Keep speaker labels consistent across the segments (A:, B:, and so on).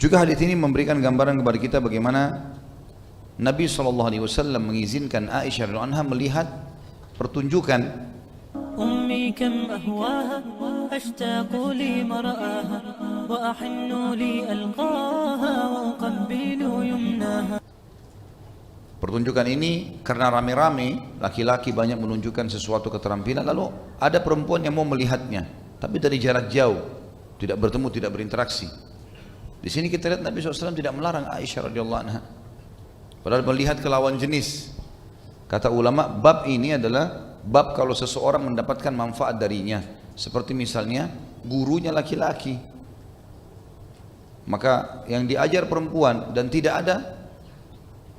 A: Juga hadis ini memberikan gambaran kepada kita bagaimana Nabi SAW mengizinkan Aisyah radhiyallahu anha melihat pertunjukan.
B: أمي كم أهواها أشتاق لمرآها وأحن لألقاها وأقبل يمناها.
A: Pertunjukan ini karena rame-rame, laki-laki banyak menunjukkan sesuatu keterampilan, lalu ada perempuan yang mau melihatnya, tapi dari jarak jauh, tidak bertemu, tidak berinteraksi. Di sini kita lihat Nabi SAW tidak melarang Aisyah radhiyallahu anha, padahal melihat ke lawan jenis. Kata ulama, bab ini adalah bab kalau seseorang mendapatkan manfaat darinya, seperti misalnya gurunya laki-laki, maka yang diajar perempuan dan tidak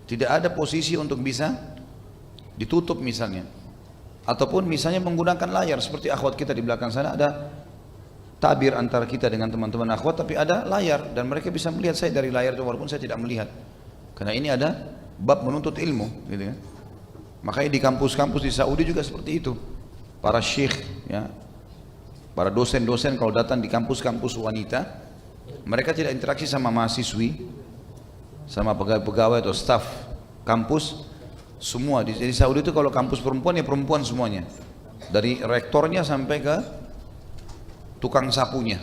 A: ada posisi untuk bisa ditutup misalnya, ataupun misalnya menggunakan layar seperti akhwat kita di belakang sana, ada tabir antara kita dengan teman-teman akhwat, tapi ada layar dan mereka bisa melihat saya dari layar itu walaupun saya tidak melihat, karena ini ada bab menuntut ilmu, gitu kan. Makanya di kampus-kampus di Saudi juga seperti itu. Para syekh, ya, para dosen-dosen kalau datang di kampus-kampus wanita, mereka tidak interaksi sama mahasiswi, sama pegawai-pegawai atau staf kampus. Semua di Saudi itu kalau kampus perempuan ya perempuan semuanya, dari rektornya sampai ke tukang sapunya.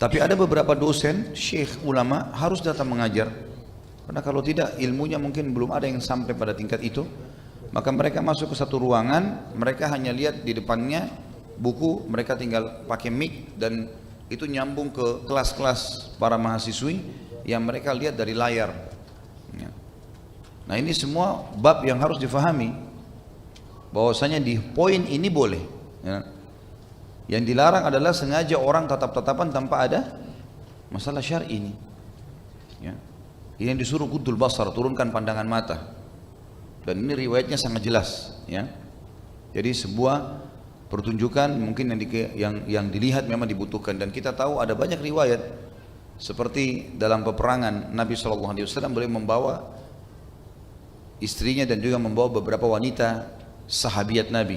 A: Tapi ada beberapa dosen, syekh, ulama harus datang mengajar. Karena kalau tidak ilmunya mungkin belum ada yang sampai pada tingkat itu, maka mereka masuk ke satu ruangan, mereka hanya lihat di depannya buku, mereka tinggal pakai mic dan itu nyambung ke kelas-kelas para mahasiswi yang mereka lihat dari layar. Nah ini semua bab yang harus difahami, bahwasanya di poin ini boleh. Yang dilarang adalah sengaja orang tatap-tatapan tanpa ada masalah syar'i ini. Ini yang disuruh guddul basar, turunkan pandangan mata. Dan ini riwayatnya sangat jelas, ya. Jadi sebuah pertunjukan mungkin yang dilihat memang dibutuhkan, dan kita tahu ada banyak riwayat seperti dalam peperangan Nabi SAW boleh membawa istrinya dan juga membawa beberapa wanita sahabiat Nabi,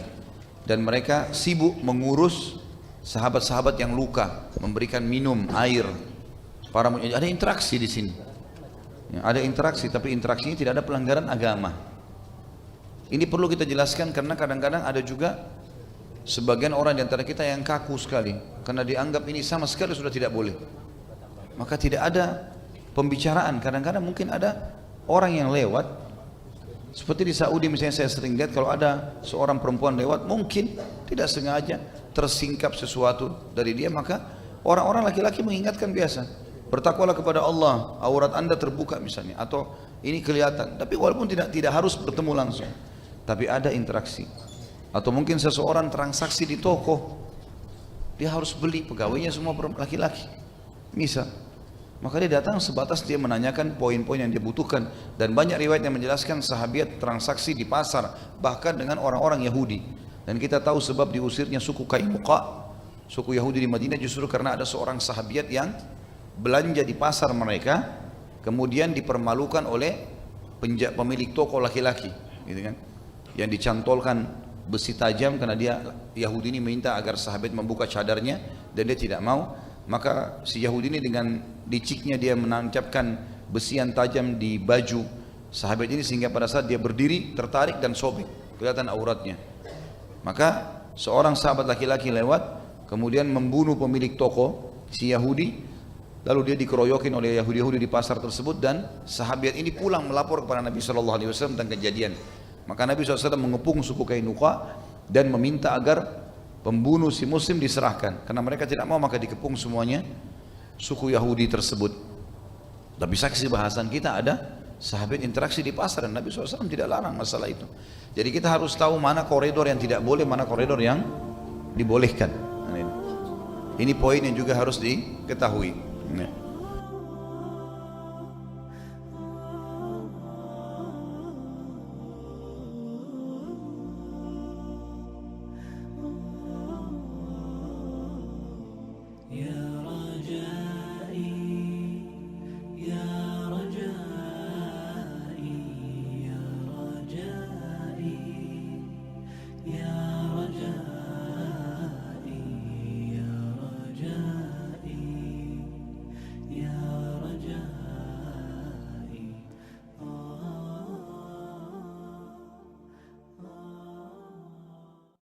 A: dan mereka sibuk mengurus sahabat-sahabat yang luka, memberikan minum, air. Ada interaksi di sini. Ada interaksi, tapi interaksinya tidak ada pelanggaran agama. Ini perlu kita jelaskan karena kadang-kadang ada juga sebagian orang di antara kita yang kaku sekali karena dianggap ini sama sekali sudah tidak boleh. Maka tidak ada pembicaraan. Kadang-kadang mungkin ada orang yang lewat, seperti di Saudi misalnya saya sering lihat kalau ada seorang perempuan lewat, mungkin tidak sengaja tersingkap sesuatu dari dia, maka orang-orang laki-laki mengingatkan biasa, bertakwalah kepada Allah, aurat anda terbuka misalnya, atau ini kelihatan. Tapi walaupun tidak harus bertemu langsung, tapi ada interaksi. Atau mungkin seseorang transaksi di toko, dia harus beli, pegawainya semua laki-laki misal, maka dia datang sebatas dia menanyakan poin-poin yang dia butuhkan. Dan banyak riwayat yang menjelaskan sahabiat transaksi di pasar bahkan dengan orang-orang Yahudi. Dan kita tahu sebab diusirnya suku Qainuqa, suku Yahudi di Madinah, justru karena ada seorang sahabiat yang belanja di pasar mereka, kemudian dipermalukan oleh pemilik toko laki-laki, gitu kan, yang dicantolkan besi tajam karena dia Yahudi ini minta agar sahabat membuka cadarnya dan dia tidak mau. Maka si Yahudi ini dengan liciknya dia menancapkan besian tajam di baju sahabat ini sehingga pada saat dia berdiri tertarik dan sobek, kelihatan auratnya. Maka seorang sahabat laki-laki lewat, kemudian membunuh pemilik toko si Yahudi. Lalu dia dikeroyokin oleh Yahudi-Yahudi di pasar tersebut, dan sahabat ini pulang melapor kepada Nabi SAW tentang kejadian. Maka Nabi SAW mengepung suku Qainuqa dan meminta agar pembunuh si muslim diserahkan. Karena mereka tidak mau, maka dikepung semuanya suku Yahudi tersebut. Tapi saksi bahasan kita ada sahabat interaksi di pasar dan Nabi SAW tidak larang masalah itu. Jadi kita harus tahu mana koridor yang tidak boleh, mana koridor yang dibolehkan. Ini poin yang juga harus diketahui.